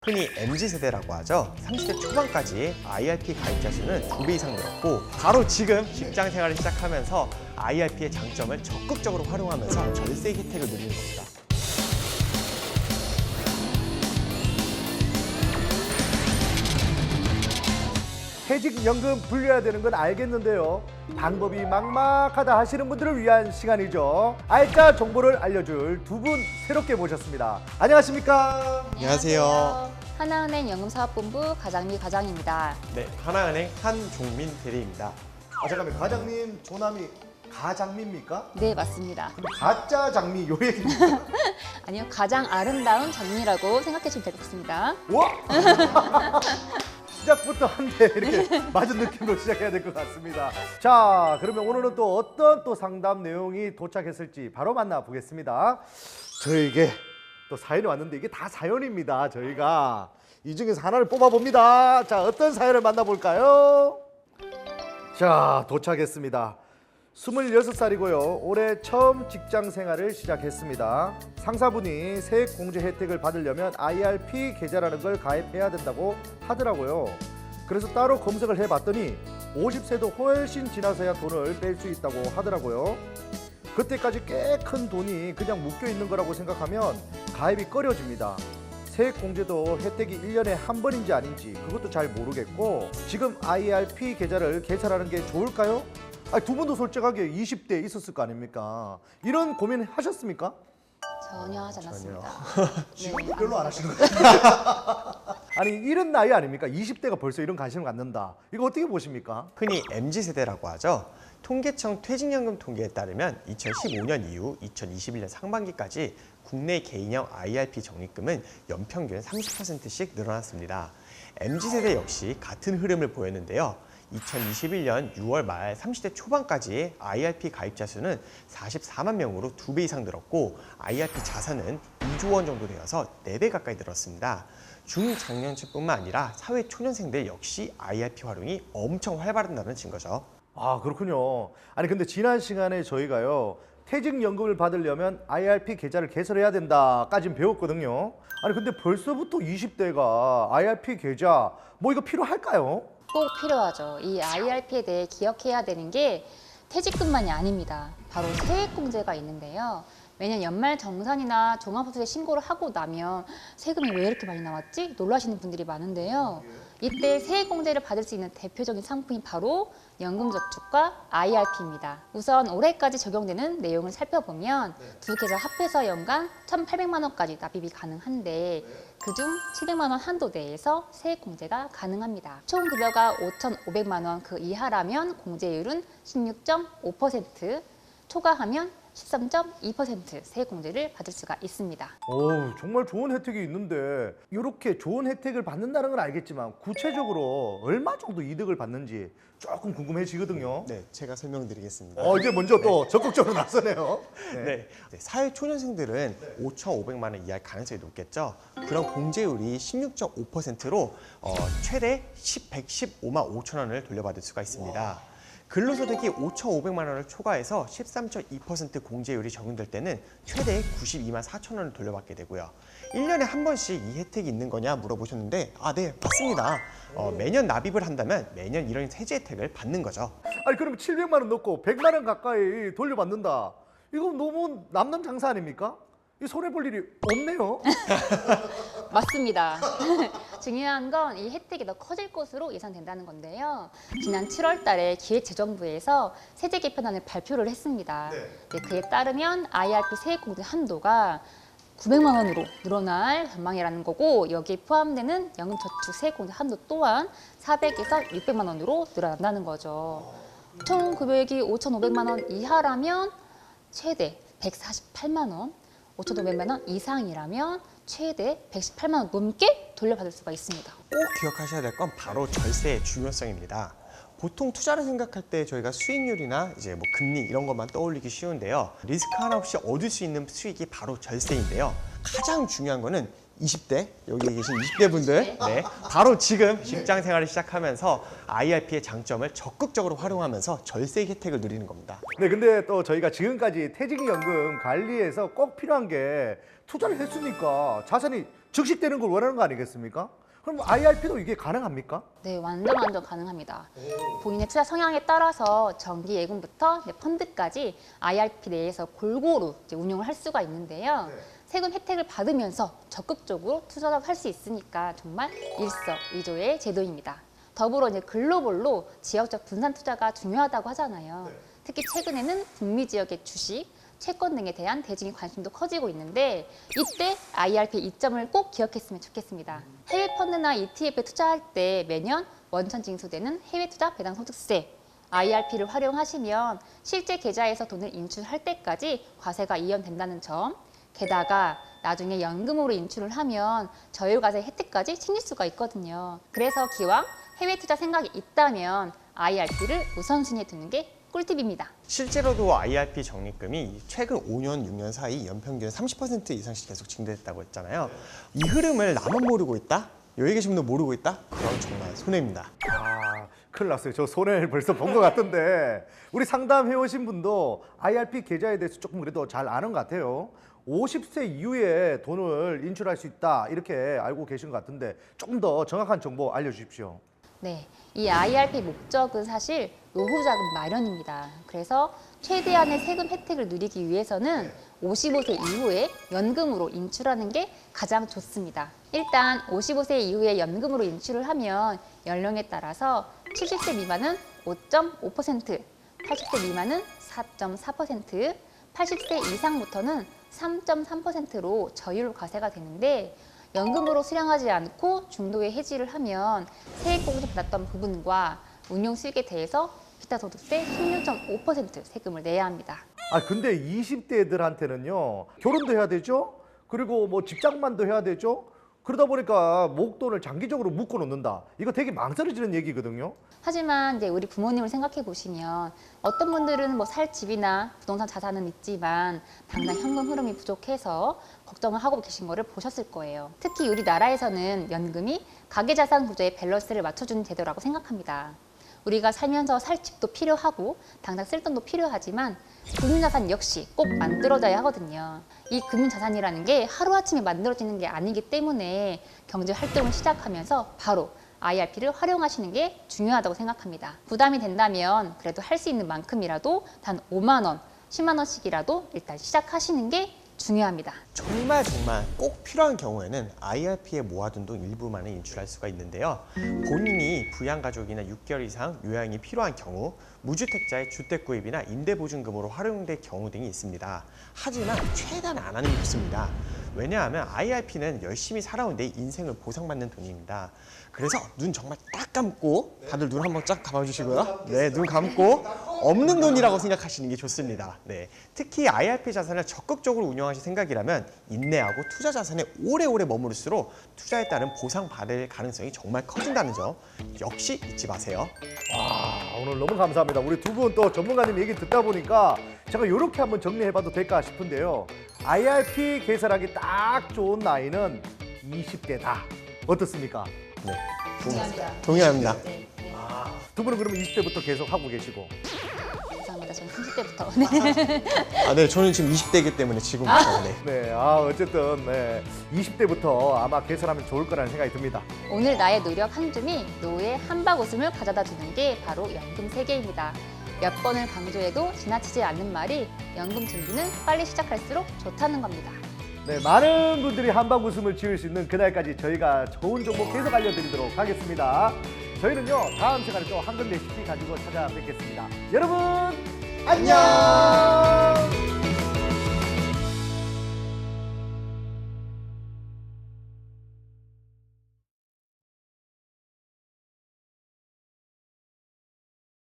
흔히 MZ세대라고 하죠. 30대 초반까지 IRP 가입자 수는 2배 이상 늘었고 바로 지금 직장 생활을 시작하면서 IRP의 장점을 적극적으로 활용하면서 절세 혜택을 누리는 겁니다. 퇴직연금 불려야 되는 건 알겠는데요. 방법이 막막하다 하시는 분들을 위한 시간이죠. 알짜 정보를 알려줄 두 분 새롭게 모셨습니다. 안녕하십니까? 안녕하세요. 하나은행 연금사업본부 가장미 과장입니다. 네, 하나은행 한종민 대리입니다. 잠깐만, 과장님 조남이 가장미입니까? 네, 맞습니다. 그럼 가짜 장미 요 얘기입니까? 아니요, 가장 아름다운 장미라고 생각해 주시면 되겠습니다. 와! 시작부터 한 대 이렇게 맞은 느낌으로 시작해야 될 것 같습니다. 자, 그러면 오늘은 또 어떤 또 상담 내용이 도착했을지 바로 만나보겠습니다. 저에게 또 사연이 왔는데 이게 다 사연입니다. 저희가 이 중에서 하나를 뽑아봅니다. 자, 어떤 사연을 만나볼까요? 자, 도착했습니다. 26살이고요. 올해 처음 직장 생활을 시작했습니다. 상사분이 세액 공제 혜택을 받으려면 IRP 계좌라는 걸 가입해야 된다고 하더라고요. 그래서 따로 검색을 해봤더니 50세도 훨씬 지나서야 돈을 뺄 수 있다고 하더라고요. 그때까지 꽤 큰 돈이 그냥 묶여 있는 거라고 생각하면 가입이 꺼려집니다. 세액 공제도 혜택이 1년에 한 번인지 아닌지 그것도 잘 모르겠고, 지금 IRP 계좌를 개설하는 게 좋을까요? 두 분도 솔직하게 20대에 있었을 거 아닙니까? 이런 고민 하셨습니까? 전혀 하지 않았습니다. 지금 네. 별로 안 하시는 것 같아요. 아니, 이런 나이 아닙니까? 20대가 벌써 이런 관심을 갖는다. 이거 어떻게 보십니까? 흔히 MZ세대라고 하죠. 통계청 퇴직연금 통계에 따르면 2015년 이후 2021년 상반기까지 국내 개인형 IRP 적립금은 연평균 30%씩 늘어났습니다. MZ세대 역시 같은 흐름을 보였는데요. 2021년 6월 말 30대 초반까지 IRP 가입자 수는 44만 명으로 2배 이상 늘었고 IRP 자산은 2조 원 정도 되어서 4배 가까이 늘었습니다. 중장년층뿐만 아니라 사회 초년생들 역시 IRP 활용이 엄청 활발하다는 증거죠. 아, 그렇군요. 아니, 근데 지난 시간에 저희가요, 퇴직연금을 받으려면 IRP 계좌를 개설해야 된다까지는 배웠거든요. 아니, 근데 벌써부터 20대가 IRP 계좌 뭐 이거 필요할까요? 꼭 필요하죠. 이 IRP에 대해 기억해야 되는 게 퇴직금만이 아닙니다. 바로 세액공제가 있는데요. 매년 연말 정산이나 종합소득세 신고를 하고 나면 세금이 왜 이렇게 많이 나왔지? 놀라시는 분들이 많은데요. 이때 세액공제를 받을 수 있는 대표적인 상품이 바로 연금저축과 IRP입니다. 우선 올해까지 적용되는 내용을 살펴보면 두 계좌 합해서 연간 1,800만 원까지 납입이 가능한데 그중 700만 원 한도 내에서 세액공제가 가능합니다. 총 급여가 5,500만 원 그 이하라면 공제율은 16.5%, 초과하면 13.2% 세액공제를 받을 수가 있습니다. 오, 정말 좋은 혜택이 있는데 이렇게 좋은 혜택을 받는다는 건 알겠지만 구체적으로 얼마 정도 이득을 받는지 조금 궁금해지거든요. 네, 제가 설명드리겠습니다. 이제 먼저 또 적극적으로 나서네요. 네. 사회 초년생들은 5,500만 원 이하일 가능성이 높겠죠. 그런 공제율이 16.5%로 최대 115만 5천 원을 돌려받을 수가 있습니다. 근로소득이 5,500만 원을 초과해서 13.2% 공제율이 적용될 때는 최대 92만 4천 원을 돌려받게 되고요. 1년에 한 번씩 이 혜택이 있는 거냐 물어보셨는데 네, 맞습니다. 매년 납입을 한다면 매년 이런 세제 혜택을 받는 거죠. 아니, 그럼 700만 원 넣고 100만 원 가까이 돌려받는다. 이거 너무 남남 장사 아닙니까? 이 손해 볼 일이 없네요. 맞습니다. 중요한 건 이 혜택이 더 커질 것으로 예상된다는 건데요. 지난 7월 달에 기획재정부에서 세제 개편안을 발표를 했습니다. 네, 그에 따르면 IRP 세액공제 한도가 900만 원으로 늘어날 전망이라는 거고, 여기에 포함되는 연금저축 세액공제 한도 또한 400에서 600만 원으로 늘어난다는 거죠. 총 금액이 5,500만 원 이하라면 최대 148만 원, 5,500만 원 이상이라면 최대 118만 원 넘게 돌려받을 수가 있습니다. 꼭 기억하셔야 될 건 바로 절세의 중요성입니다. 보통 투자를 생각할 때 저희가 수익률이나 이제 뭐 금리 이런 것만 떠올리기 쉬운데요. 리스크 하나 없이 얻을 수 있는 수익이 바로 절세인데요. 가장 중요한 거는 20대, 여기 계신 20대 분들, 네, 바로 지금 직장 생활을 시작하면서 IRP의 장점을 적극적으로 활용하면서 절세 혜택을 누리는 겁니다. 네, 근데 또 저희가 지금까지 퇴직연금 관리에서 꼭 필요한 게 투자를 했으니까 자산이 즉시되는 걸 원하는 거 아니겠습니까? 그럼 IRP도 이게 가능합니까? 네, 완전 가능합니다. 본인의 투자 성향에 따라서 정기 예금부터 이제 펀드까지 IRP 내에서 골고루 이제 운용을 할 수가 있는데요. 세금 혜택을 받으면서 적극적으로 투자를 할 수 있으니까 정말 일석이조의 제도입니다. 더불어 이제 글로벌로 지역적 분산 투자가 중요하다고 하잖아요. 특히 최근에는 북미 지역의 주식, 채권 등에 대한 대중의 관심도 커지고 있는데 이때 IRP의 이점을 꼭 기억했으면 좋겠습니다. 해외 펀드나 ETF에 투자할 때 매년 원천 징수되는 해외 투자 배당 소득세, IRP를 활용하시면 실제 계좌에서 돈을 인출할 때까지 과세가 이연된다는 점, 게다가 나중에 연금으로 인출을 하면 저율과세 혜택까지 챙길 수가 있거든요. 그래서 기왕 해외 투자 생각이 있다면 IRP를 우선순위에 두는 게 꿀팁입니다. 실제로도 IRP 적립금이 최근 5년, 6년 사이 연평균 30% 이상씩 계속 증대했다고 했잖아요. 이 흐름을 나만 모르고 있다? 여기 계신 분도 모르고 있다? 그럼 정말 손해입니다. 아, 큰일 났어요. 저 손해를 벌써 본 것 같은데 우리 상담해 오신 분도 IRP 계좌에 대해서 조금 그래도 잘 아는 것 같아요. 50세 이후에 돈을 인출할 수 있다 이렇게 알고 계신 것 같은데 조금 더 정확한 정보 알려주십시오. 네, 이 IRP 목적은 사실 노후 자금 마련입니다. 그래서 최대한의 세금 혜택을 누리기 위해서는 55세 이후에 연금으로 인출하는 게 가장 좋습니다. 일단 55세 이후에 연금으로 인출을 하면 연령에 따라서 70세 미만은 5.5%, 80세 미만은 4.4%, 80세 이상부터는 3.3%로 저율 과세가 되는데 연금으로 수령하지 않고 중도에 해지를 하면 세액공제 받았던 부분과 운용 수익에 대해서 기타소득세 16.5% 세금을 내야 합니다. 아 근데 20대들한테는요 결혼도 해야 되죠. 그리고 뭐 직장만도 해야 되죠. 그러다 보니까 목돈을 장기적으로 묶어 놓는다. 이거 되게 망설여지는 얘기거든요. 하지만 이제 우리 부모님을 생각해 보시면 어떤 분들은 뭐 살 집이나 부동산 자산은 있지만 당장 현금 흐름이 부족해서 걱정을 하고 계신 거를 보셨을 거예요. 특히 우리나라에서는 연금이 가계자산 구조의 밸런스를 맞춰주는 제도라고 생각합니다. 우리가 살면서 살 집도 필요하고 당장 쓸 돈도 필요하지만 금융자산 역시 꼭 만들어져야 하거든요. 이 금융자산이라는 게 하루아침에 만들어지는 게 아니기 때문에 경제활동을 시작하면서 바로 IRP를 활용하시는 게 중요하다고 생각합니다. 부담이 된다면 그래도 할 수 있는 만큼이라도 단 5만 원, 10만 원씩이라도 일단 시작하시는 게 중요합니다. 정말 꼭 필요한 경우에는 IRP에 모아둔 돈 일부만을 인출할 수가 있는데요. 본인이 부양가족이나 6개월 이상 요양이 필요한 경우, 무주택자의 주택구입이나 임대보증금으로 활용될 경우 등이 있습니다. 하지만 최대한 안 하는 게 좋습니다. 왜냐하면 IRP는 열심히 살아온 내 인생을 보상받는 돈입니다. 그래서 눈 정말 딱 감고, 다들 눈 한번 쫙 감아주시고요. 네, 눈 감고 없는 돈이라고 생각하시는 게 좋습니다. 네, 특히 IRP 자산을 적극적으로 운영하실 생각이라면 인내하고 투자 자산에 오래오래 머무를수록 투자에 따른 보상받을 가능성이 정말 커진다는 점 역시 잊지 마세요. 와 오늘 너무 감사합니다. 우리 두 분 또 전문가님 얘기 듣다 보니까 제가 이렇게 한번 정리해봐도 될까 싶은데요. IRP 개설하기 딱 좋은 나이는 20대다. 어떻습니까? 네, 동의합니다. 동의합니다. 네, 네. 두 분은 그러면 20대부터 계속 하고 계시고. 감사합니다. 저는 30대부터. 네. 네, 저는 지금 20대이기 때문에 지금부터. 네. 네, 어쨌든 20대부터 아마 개설하면 좋을 거라는 생각이 듭니다. 오늘 나의 노력 한 줌이 노후의 한박 웃음을 가져다 주는 게 바로 연금 세계입니다. 몇 번을 강조해도 지나치지 않는 말이 연금 준비는 빨리 시작할수록 좋다는 겁니다. 네, 많은 분들이 한박 웃음을 지을 수 있는 그날까지 저희가 좋은 정보 계속 알려드리도록 하겠습니다. 저희는요, 다음 시간에 또 한글 레시피 가지고 찾아뵙겠습니다. 여러분, 안녕!